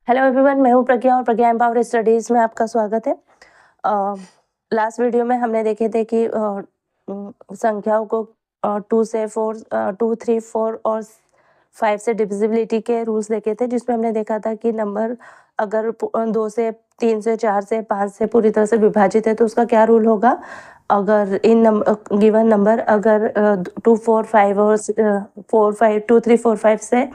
Hello everyone, मैं हूं प्रज्ञा और प्रज्ञा एम्पावर स्टडीज में आपका स्वागत है। लास्ट वीडियो में हमने देखे थे कि संख्याओं को 2 से 4, 2, 3, 4 और 5 से डिविजिबिलिटी के रूल्स देखे थे, जिसमें हमने देखा था कि नंबर अगर 2 से 3 से 4 से 5 से पूरी तरह से विभाजित है तो उसका क्या रूल होगा। अगर इन गिवन नंबर अगर 2, 4, 5 और 4, 5, 2, 3, 4, 5 से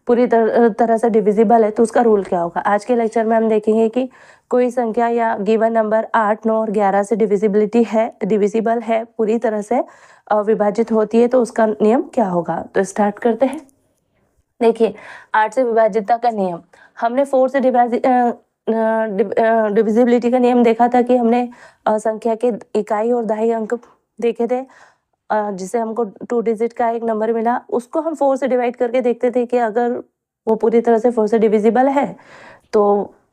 पूरी तरह से डिविजिबल है तो उसका रूल क्या होगा। आज के लेक्चर में हम देखेंगे कि कोई संख्या या गिवन नंबर 8, 9 और 11 से डिविजिबल है, पूरी तरह से विभाजित होती है तो उसका नियम क्या होगा। तो स्टार्ट करते हैं। देखिए, 8 से विभाजितता का नियम हमने 4 से डिविजिबिलिटी का नियम देखा था कि हमने संख्या के इकाई और दहाई अंक देखे थे, जिसे हमको 2 डिजिट का एक नंबर मिला, उसको हम 4 से डिवाइड करके देखते थे कि अगर वो पूरी तरह से 4 से डिविजिबल है तो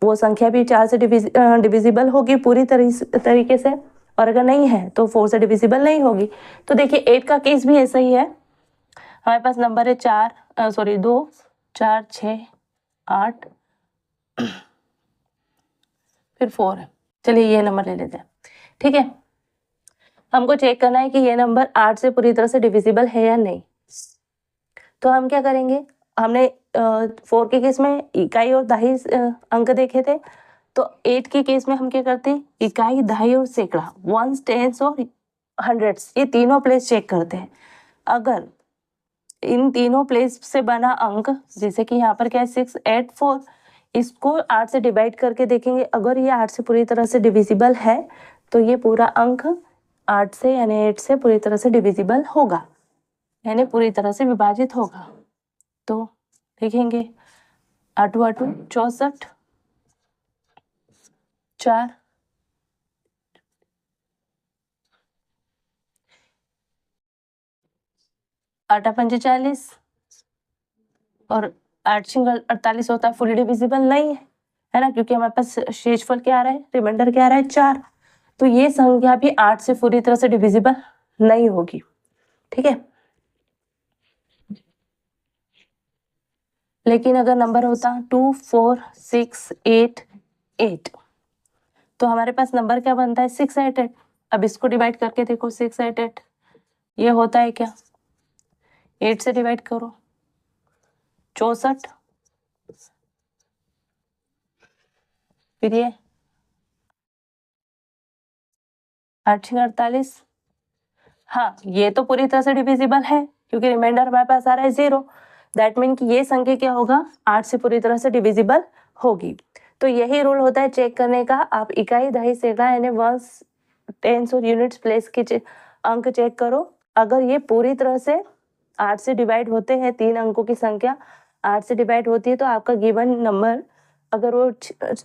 वो संख्या भी 4 से डिविजिबल होगी पूरी तरीके से, और अगर नहीं है तो 4 से डिविजिबल नहीं होगी। तो देखिए 8 का केस भी ऐसा ही है। हमारे पास नंबर है 2, 4, 6, 8 फिर 4 है। चलिए ये नंबर ले लेते हैं, ठीक है। हमको चेक करना है कि ये नंबर 8 से पूरी तरह से डिविजिबल है या नहीं। तो हम क्या करेंगे, हमने 4 के केस में इकाई और दहाई अंक देखे थे, तो 8 के केस में हम क्या करते हैं, इकाई, दहाई और सैकड़ा, वंस, टेंस और हंड्रेड्स, ये तीनों प्लेस चेक करते हैं। अगर इन तीनों प्लेस से बना अंक, जैसे कि यहाँ पर क्या है 6, 8, 4, इसको 8 से डिवाइड करके देखेंगे, अगर ये 8 से पूरी तरह से डिविजिबल है तो ये पूरा अंक 8 से यानी 8 से पूरी तरह से डिविजिबल होगा, यानी पूरी तरह से विभाजित होगा। तो देखेंगे 8 8 64, 4, 8 पंजे 40 और 8 सिंगल 48 होता है, फुली डिविजिबल नहीं है ना, क्योंकि हमारे पास शेषफल क्या आ रहा है, रिमाइंडर क्या आ रहा है 4। तो ये संख्या भी 8 से पूरी तरह से डिविजिबल नहीं होगी, ठीक है। लेकिन अगर नंबर होता 2, 4, 6, 8, 8, तो हमारे पास नंबर क्या बनता है 6, 8, 8। अब इसको डिवाइड करके देखो, 6, 8, 8 ये होता है क्या, 8 से डिवाइड करो 64, फिर ये 8 48। हाँ, ये तो पूरी तरह से डिविजिबल है क्योंकि रिमाइंडर हमारे पास आ रहा है 0। दैट मीन कि ये संख्या क्या होगा, 8 से पूरी तरह से डिविजिबल होगी। तो यही रूल होता है चेक करने का। आप इकाई, दहाई, सैकड़ा यानी वंस, टेंस और यूनिट्स प्लेस के अंक चेक करो। अगर ये पूरी तरह से 8 से डिवाइड होते हैं, 3 अंकों की संख्या 8 से डिवाइड होती है, तो आपका गिवन नंबर अगर वो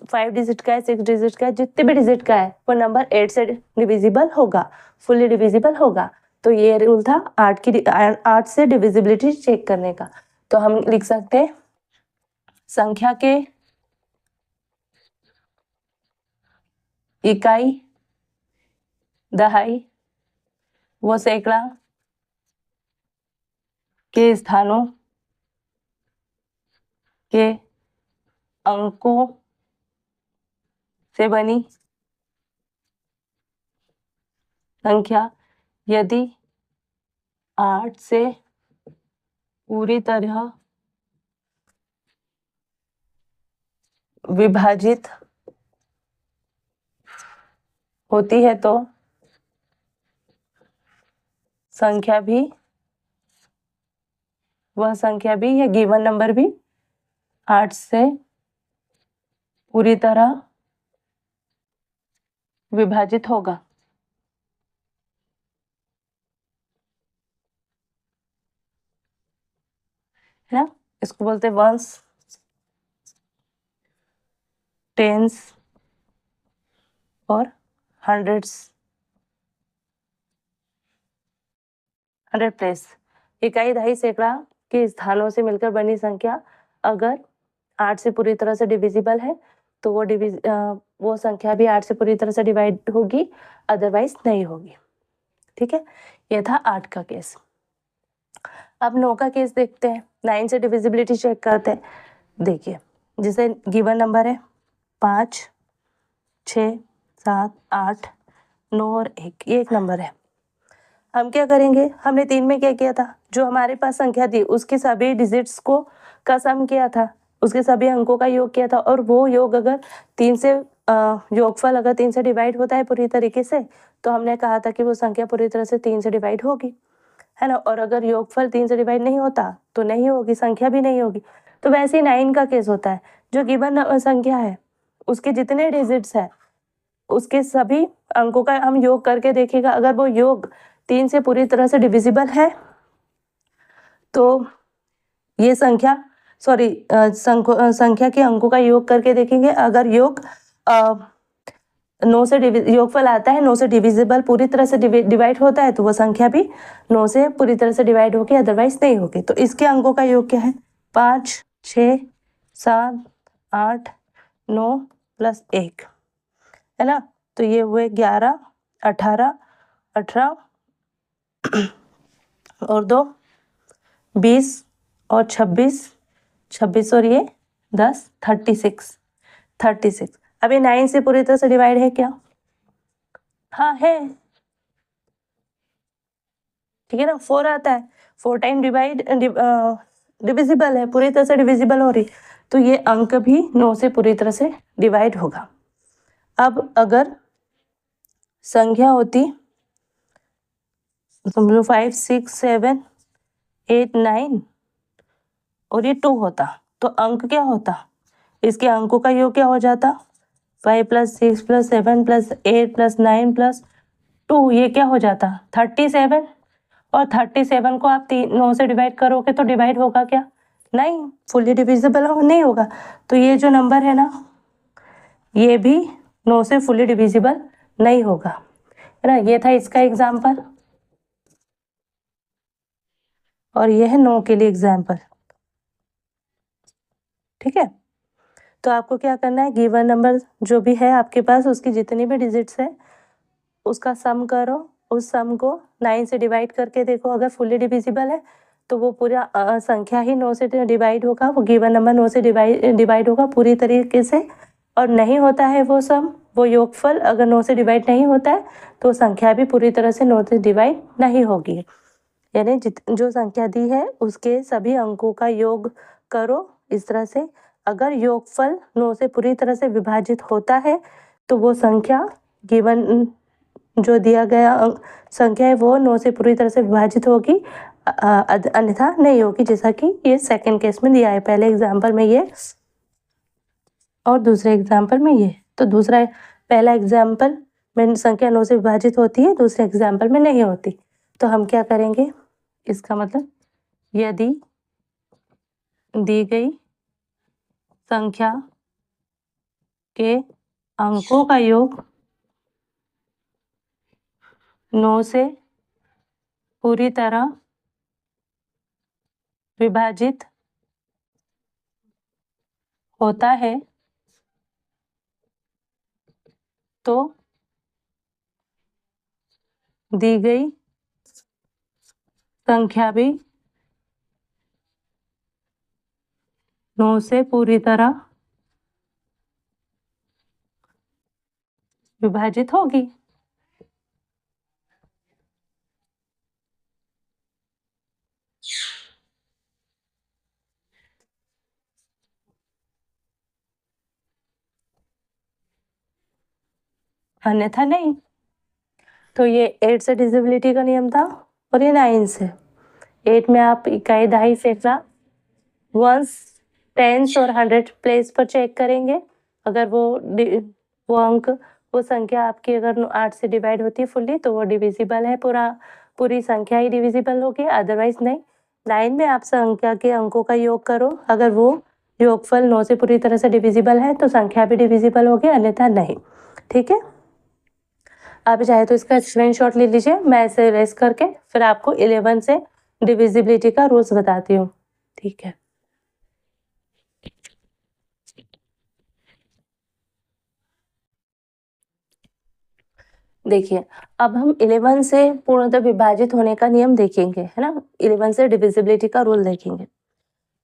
5 डिजिट का है, 6 डिजिट का है, जितने भी डिजिट का है, वो नंबर 8 से डिविजिबल होगा, फुली डिविजिबल होगा। तो ये रूल था 8 से डिविजिबिलिटी चेक करने का। तो हम लिख सकते हैं संख्या के इकाई, दहाई व सैकड़ा के स्थानों के अंकों से बनी संख्या यदि 8 से पूरी तरह विभाजित होती है तो वह संख्या भी या गिवन नंबर भी 8 से पूरी तरह विभाजित होगा, है ना। इसको बोलते हैं वंस, टेंस और हंड्रेड्स, 100 प्लेस। इकाई, दहाई, सैकड़ा के स्थानों से मिलकर बनी संख्या अगर 8 से पूरी तरह से डिविजिबल है तो वो संख्या भी 8 से पूरी तरह से डिवाइड होगी, अदरवाइज नहीं होगी, ठीक है। यह था 8 का केस। अब 9 का केस देखते हैं, 9 से डिविजिबिलिटी चेक करते हैं। देखिए जिसे गिवन नंबर है 5, 6, 7, 8, 9 और 1, ये एक नंबर है। हम क्या करेंगे, हमने 3 में क्या किया था, जो हमारे पास संख्या थी उसके सभी डिजिट्स को का सम किया था, उसके सभी अंकों का योग किया था, और वो योग अगर 3 से योगफल अगर 3 से डिवाइड होता है पूरी तरीके से, तो हमने कहा था कि वो संख्या पूरी तरह से 3 से डिवाइड होगी, है ना। और अगर योगफल 3 से डिवाइड नहीं होता तो नहीं होगी, संख्या भी नहीं होगी। तो वैसे ही 9 का केस होता है, जो गिवन संख्या है उसके जितने डिजिट्स है उसके सभी अंकों का हम योग करके देखेगा, अगर वो योग 3 से पूरी तरह से डिविजिबल है तो ये संख्या संख्या के अंकों का योग करके देखेंगे, अगर योग 9 से योगफल आता है 9 से डिविजिबल पूरी तरह से डिवाइड होता है तो वो संख्या भी 9 से पूरी तरह से डिवाइड होगी, अदरवाइज नहीं होगी। तो इसके अंकों का योग क्या है, 5, 6, 7, 8, 9 प्लस 1, है ना। तो ये हुए 11, 18, 18 और 2 20 और 26, 26 और ये 10, 36। अब ये 9 से पूरी तरह से डिवाइड है क्या, हाँ है, ठीक है ना। 4 आता है, 4 टाइम डिविजिबल है, पूरी तरह से डिविजिबल हो रही, तो ये अंक भी 9 से पूरी तरह से डिवाइड होगा। अब अगर संख्या होती समझो 5, 6, 7, 8, 9 और ये 2 होता तो अंक क्या होता, इसके अंकों का योग क्या हो जाता, 5 + 6 + 7 + 8 + 9 + 2, ये क्या हो जाता 37। और 37 को आप 9 से डिवाइड करोगे तो डिवाइड होगा क्या, नहीं, फुली डिविजिबल नहीं होगा। तो ये जो नंबर है ना ये भी 9 से फुली डिविजिबल नहीं होगा, है ना। ये था इसका एग्जाम्पल और ये है 9 के लिए एग्जाम्पल, ठीक है। तो आपको क्या करना है, गिवन नंबर जो भी है आपके पास उसकी जितनी भी डिजिट्स है उसका सम करो, उस सम को 9 से डिवाइड करके देखो, अगर फुली डिविजिबल है तो वो पूरा संख्या ही 9 से डिवाइड होगा, वो गिवन नंबर 9 से डिवाइड होगा पूरी तरीके से। और नहीं होता है वो सम, वो योगफल अगर 9 से डिवाइड नहीं होता है तो संख्या भी पूरी तरह से 9 से डिवाइड नहीं होगी, यानी जो संख्या दी है उसके सभी अंकों का योग करो इस तरह से, अगर योगफल 9 से पूरी तरह से विभाजित होता है तो वो संख्या गिवन जो दिया गया संख्या है वो 9 से पूरी तरह से विभाजित होगी, अन्यथा नहीं होगी, जैसा कि ये सेकंड केस में दिया है, पहले एग्जाम्पल में ये और दूसरे एग्जाम्पल में ये। तो पहला एग्जाम्पल में संख्या 9 से विभाजित होती है, दूसरे एग्जाम्पल में नहीं होती। तो हम क्या करेंगे, इसका मतलब यदि दी गई संख्या के अंकों का योग 9 से पूरी तरह विभाजित होता है तो दी गई संख्या भी 9 से पूरी तरह विभाजित होगी। अन्यथा नहीं। तो ये 8 से डिविजिबिलिटी का नियम था और ये 9 से। 8 में आप इकाई दहाई फेंकना, वंस, टेंस और 100 प्लेस पर चेक करेंगे, अगर वो अंक वो संख्या आपकी अगर 8 से डिवाइड होती है फुल्ली तो वो डिविजिबल है, पूरी संख्या ही डिविजिबल होगी, अदरवाइज नहीं। 9 में आप संख्या के अंकों का योग करो, अगर वो योगफल 9 से पूरी तरह से डिविजिबल है तो संख्या भी डिविजिबल होगी, अन्यथा नहीं, ठीक है। आप चाहे तो इसका स्क्रीनशॉट ले लीजिए, मैं इसे रेस करके फिर आपको 11 से डिविजिबिलिटी का रूल्स बताती हूँ, ठीक है। देखिए, अब हम 11 से पूर्णतः विभाजित होने का नियम देखेंगे, है ना। 11 से डिविजिबिलिटी का रूल देखेंगे।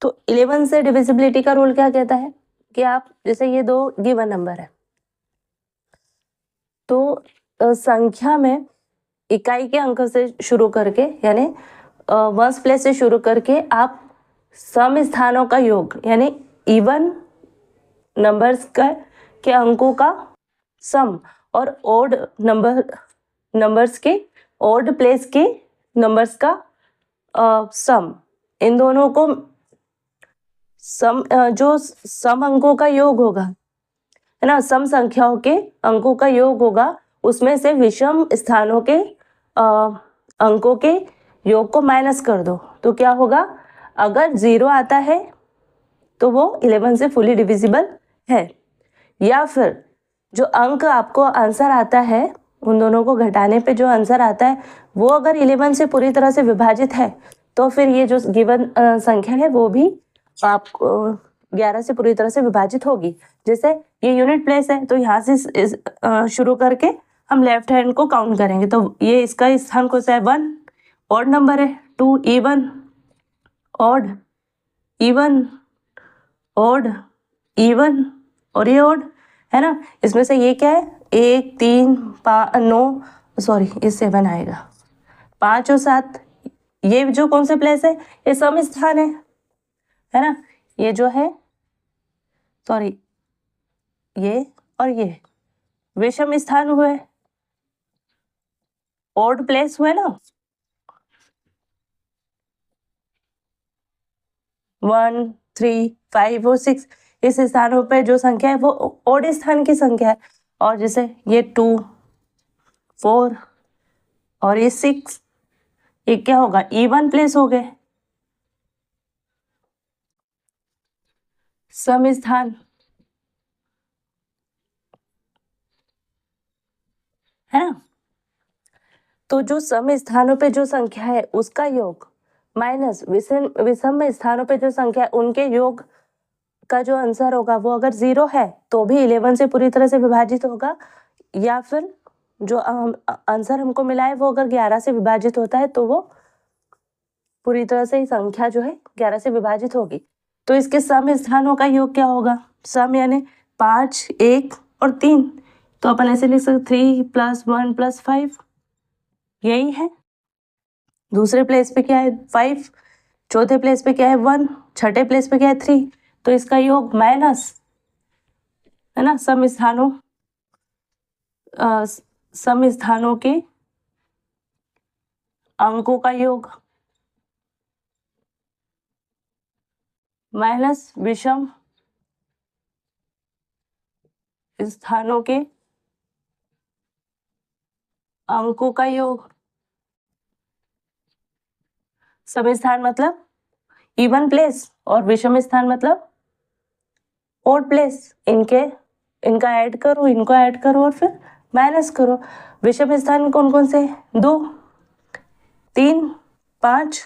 तो 11 से डिविजिबिलिटी का रूल क्या कहता है, कि आप जैसे ये दो गिवन नंबर है, तो संख्या में इकाई के अंक से शुरू करके यानी वंस प्लेस से शुरू करके आप सम स्थानों का योग यानी इवन नंबर्स के अंकों का सम और ओड नंबर्स के ओड प्लेस के नंबर्स का सम, इन दोनों को जो सम अंकों का योग होगा है ना, सम संख्याओं के अंकों का योग होगा, उसमें से विषम स्थानों के अंकों के योग को माइनस कर दो तो क्या होगा, अगर 0 आता है तो वो 11 से फुली डिविजिबल है, या फिर जो अंक आपको आंसर आता है उन दोनों को घटाने पे जो आंसर आता है वो अगर 11 से पूरी तरह से विभाजित है तो फिर ये जो गिवन संख्या है वो भी आपको 11 से पूरी तरह से विभाजित होगी। जैसे ये यूनिट प्लेस है तो यहाँ से शुरू करके हम लेफ्ट हैंड को काउंट करेंगे तो ये इसका स्थान कौन सा है, 1 ऑड नंबर है, 2 even odd even odd even और ये ऑड है ना, इसमें से ये क्या है 1 3 5 9 सॉरी ये 7 आएगा, 5 और 7 ये जो कौन सा प्लेस है, ये सम स्थान है ना, ये जो है सॉरी ये और ये विषम स्थान हुए, ऑड प्लेस हुए ना, 1 3 5 और 6 इस स्थानों पे जो संख्या है वो ऑड स्थान की संख्या है, और जैसे ये 2 4 और ये 6 ये क्या होगा, इवन प्लेस हो गए, सम स्थान है ना। तो जो सम स्थानों पे जो संख्या है उसका योग माइनस विषम स्थानों पे जो संख्या है उनके योग का जो आंसर होगा वो अगर 0 है तो भी 11 से पूरी तरह से विभाजित होगा, या फिर जो आंसर हमको मिला है वो अगर 11 से विभाजित होता है तो वो पूरी तरह से संख्या जो है 11 से विभाजित होगी। तो इसके सम स्थानों का योग क्या होगा, सम यानी 5 1 और 3, तो अपन ऐसे लिख सकते 3 + 1 + 5 यही है। दूसरे प्लेस पे क्या है 5, चौथे प्लेस पे क्या है 1, छठे प्लेस पे क्या है 3, तो इसका योग माइनस है ना सम स्थानों के अंकों का योग माइनस विषम स्थानों के अंकों का योग। सम स्थान मतलब इवन प्लेस और विषम स्थान मतलब ऑड प्लेस, इनका ऐड करो इनको ऐड करो और फिर माइनस करो। विषम स्थान कौन कौन से, 2 3 5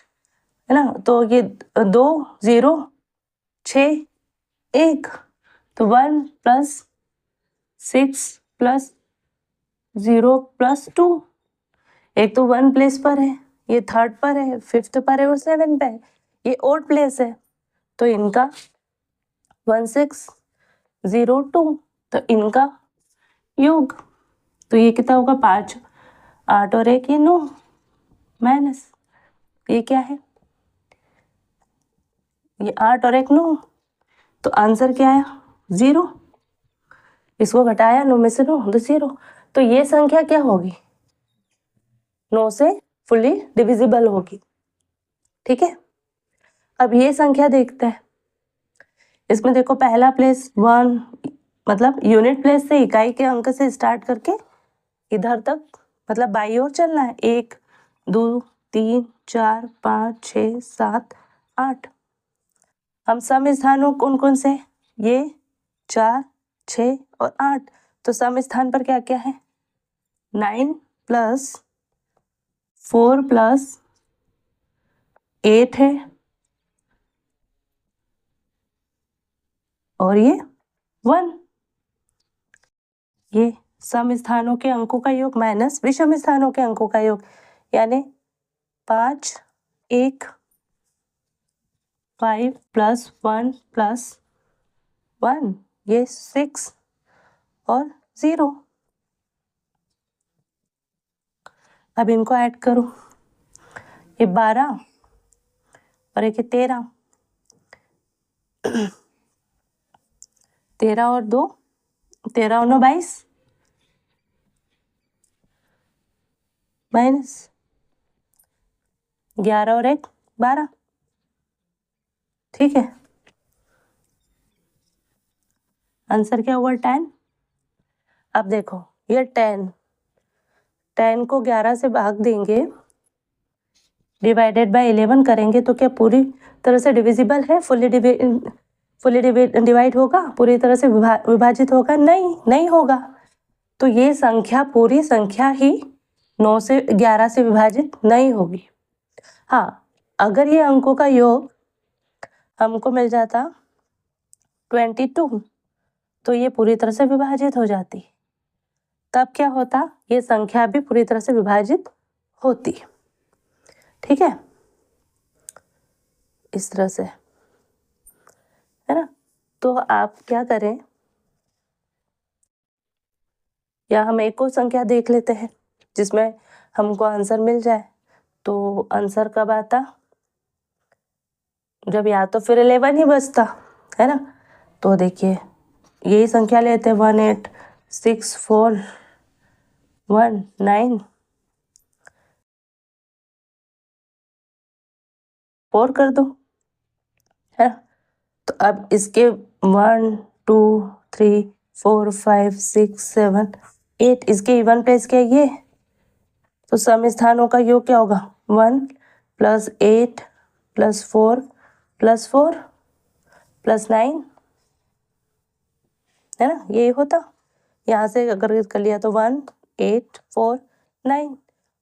है ना, तो ये 2 0 6 1, तो 1 + 6 + 0 + 2, एक तो 1 प्लेस पर है, ये 3rd पर है, 5th पर है और 7th पे है, ये ऑड प्लेस है तो इनका 1 6 0 2, तो इनका योग तो ये कितना होगा 5 8 और 1 ये 9 माइनस ये क्या है, ये 8 और 1 9, तो आंसर क्या आया 0, इसको घटाया 9 में से 9 तो 0, तो ये संख्या क्या होगी 9 से फुली डिविजिबल होगी। ठीक है, अब ये संख्या देखते हैं, इसमें देखो पहला प्लेस 1 मतलब यूनिट प्लेस से इकाई के अंक से स्टार्ट करके इधर तक मतलब बाई ओर चलना है, 1 2 3 4 5 6 7 8, हम सम स्थानों कौन कौन से, ये 4 6 और 8, तो सम स्थान पर क्या क्या है 9 + 4 + 8 है और ये 1, ये सम स्थानों के अंकों का योग माइनस विषम स्थानों के अंकों का योग, यानी 5 1 5 + 1 + 1, ये 6 और 0। अब इनको ऐड करो, ये 12 और एक 13, 13 और 2, 13 और 9 22, माइनस 11 और 1 12। ठीक है, आंसर क्या हुआ 10। अब देखो ये 10 को 11 से भाग देंगे, डिवाइडेड बाय 11 करेंगे तो क्या पूरी तरह से डिविजिबल है? फुली डिवाइड होगा? पूरी तरह से विभाजित होगा? नहीं होगा। तो ये संख्या, पूरी संख्या ही 9 से 11 से विभाजित नहीं होगी। हाँ, अगर ये अंकों का योग हमको मिल जाता 22 तो ये पूरी तरह से विभाजित हो जाती, तब क्या होता? ये संख्या भी पूरी तरह से विभाजित होती। ठीक है, इस तरह से, है ना। तो आप क्या करें, या हम एक और संख्या देख लेते हैं जिसमें हमको आंसर मिल जाए। तो आंसर कब आता? जब या तो फिर 11 ही बचता, है ना। तो देखिए यही संख्या लेते हैं, 1864194 कर दो, है ना। तो अब इसके 1 2 3 4 5 6 7 8 इसके इवन प्लेस क्या ये, तो सम स्थानों का योग क्या होगा? 1 + 8 + 4 + 4 + 9, है ना। ये होता, यहाँ से अगर कर लिया तो 1 8 4 9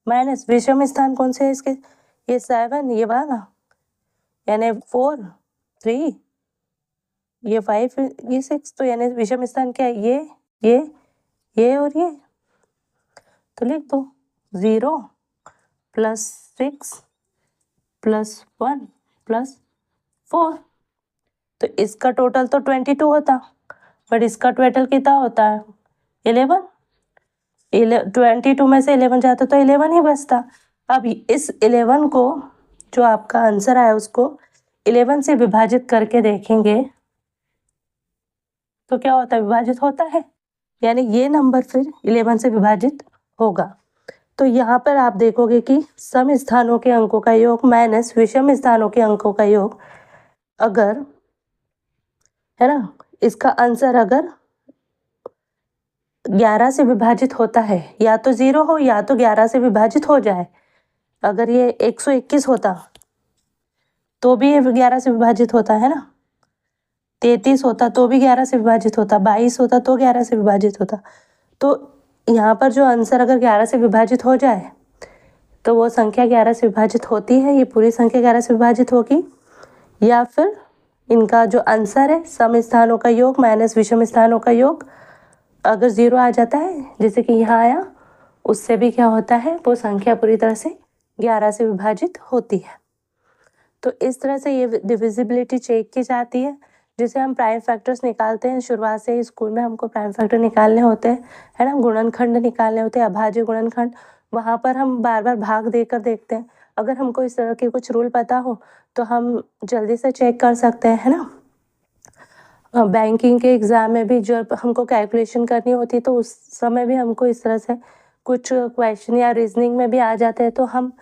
माइनस विषम स्थान कौन से है इसके? ये 7, ये वाला, यानी 4 3, ये 5, ये 6, तो यानी विषम स्थान क्या है? ये और ये। तो लिख दो 0 + 6 + 1 + 4। तो इसका टोटल तो 22 होता, बट इसका टोटल कितना होता है? 11। 22 में से 11 जाता तो 11 ही बचता। अब इस 11 को, जो आपका आंसर आया उसको 11 से विभाजित करके देखेंगे तो क्या होता है? विभाजित होता है, यानी ये नंबर फिर 11 से विभाजित होगा। तो यहाँ पर आप देखोगे कि सम स्थानों के अंकों का योग माइनस विषम स्थानों के अंकों का योग, अगर, है ना, इसका आंसर अगर 11 से विभाजित होता है, या तो 0 हो या तो 11 से विभाजित हो जाए। अगर ये 121 होता तो भी ये 11 से विभाजित होता, है ना। 33 होता तो भी 11 से विभाजित होता, 22 होता तो 11 से विभाजित होता। तो यहाँ पर जो आंसर अगर 11 से विभाजित हो जाए तो वो संख्या 11 से विभाजित होती है, ये पूरी संख्या 11 से विभाजित होगी, या फिर इनका जो आंसर है सम स्थानों का योग माइनस विषम स्थानों का योग अगर 0 आ जाता है, जैसे कि यहाँ आया, उससे भी क्या होता है? वो संख्या पूरी तरह से 11 से विभाजित होती है। तो इस तरह से ये डिविजिबिलिटी चेक की जाती है, जिसे हम प्राइम फैक्टर्स निकालते हैं। शुरुआत से ही स्कूल में हमको प्राइम फैक्टर निकालने होते हैं, है ना, गुणनखंड निकालने होते हैं, अभाज्य गुणनखंड। वहाँ पर हम बार बार भाग देकर देखते हैं। अगर हमको इस तरह के कुछ रूल पता हो तो हम जल्दी से चेक कर सकते हैं, है ना। बैंकिंग के एग्ज़ाम में भी जब हमको कैलकुलेशन करनी होती है तो उस समय भी हमको इस तरह से कुछ क्वेश्चन या रीजनिंग में भी आ जाते हैं, तो हम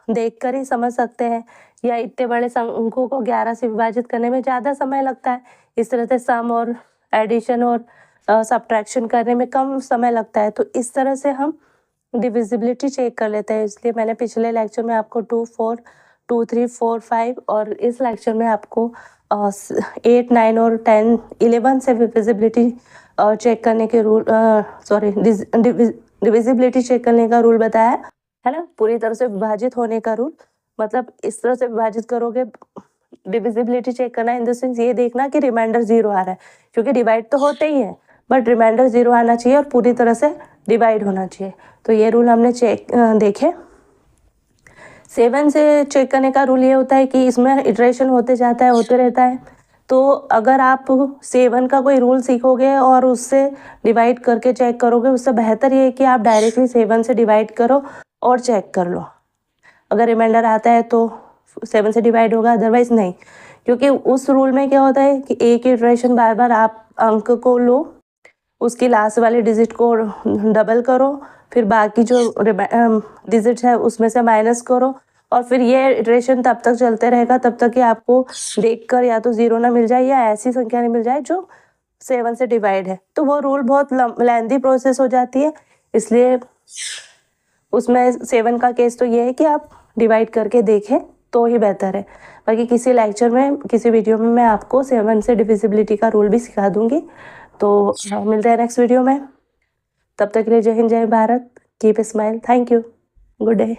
देख कर ही समझ सकते हैं। या इतने बड़े अंकों को 11 से विभाजित करने में ज़्यादा समय लगता है, इस तरह से सम और एडिशन और सब्ट्रैक्शन करने में कम समय लगता है। तो इस तरह से हम डिविजिबिलिटी चेक कर लेते हैं। इसलिए मैंने पिछले लेक्चर में आपको 2 4 2 3 4 5 और इस लेक्चर में आपको 8 9 और 10 11 से डिविजिबिलिटी चेक करने के रूल, डिविजिबिलिटी चेक करने का रूल बताया, है ना। पूरी तरह से विभाजित होने का रूल, मतलब इस तरह से विभाजित करोगे, डिविजिबिलिटी चेक करना इन द सेंस ये देखना कि रिमाइंडर 0 आ रहा है, क्योंकि डिवाइड तो होते ही है, बट रिमाइंडर 0 आना चाहिए और पूरी तरह से डिवाइड होना चाहिए। तो ये रूल हमने चेक देखे। 7 से चेक करने का रूल ये होता है कि इसमें इटरेशन होते जाता है, होते रहता है। तो अगर आप 7 का कोई रूल सीखोगे और उससे डिवाइड करके चेक करोगे, उससे बेहतर ये है कि आप डायरेक्टली 7 से डिवाइड करो और चेक कर लो। अगर रिमाइंडर आता है तो 7 से डिवाइड होगा, अदरवाइज नहीं। क्योंकि उस रूल में क्या होता है कि एक इटरेशन बार बार आप अंक को लो, उसकी लास्ट वाले डिजिट को डबल करो, फिर बाकी जो डिजिट है उसमें से माइनस करो, और फिर ये इटरेशन तब तक चलते रहेगा तब तक कि आपको देखकर या तो 0 ना मिल जाए या ऐसी संख्या नहीं मिल जाए जो 7 से डिवाइड है। तो वो रूल बहुत लेंथी प्रोसेस हो जाती है, इसलिए उसमें 7 का केस तो ये है कि आप डिवाइड करके देखें तो ही बेहतर है। बाकी किसी लेक्चर में, किसी वीडियो में मैं आपको 7 से डिविजिबिलिटी का रूल भी सिखा दूंगी। तो मिलते हैं नेक्स्ट वीडियो में। तब तक के लिए जय हिंद, जय Bharat, keep smile, thank you, good day.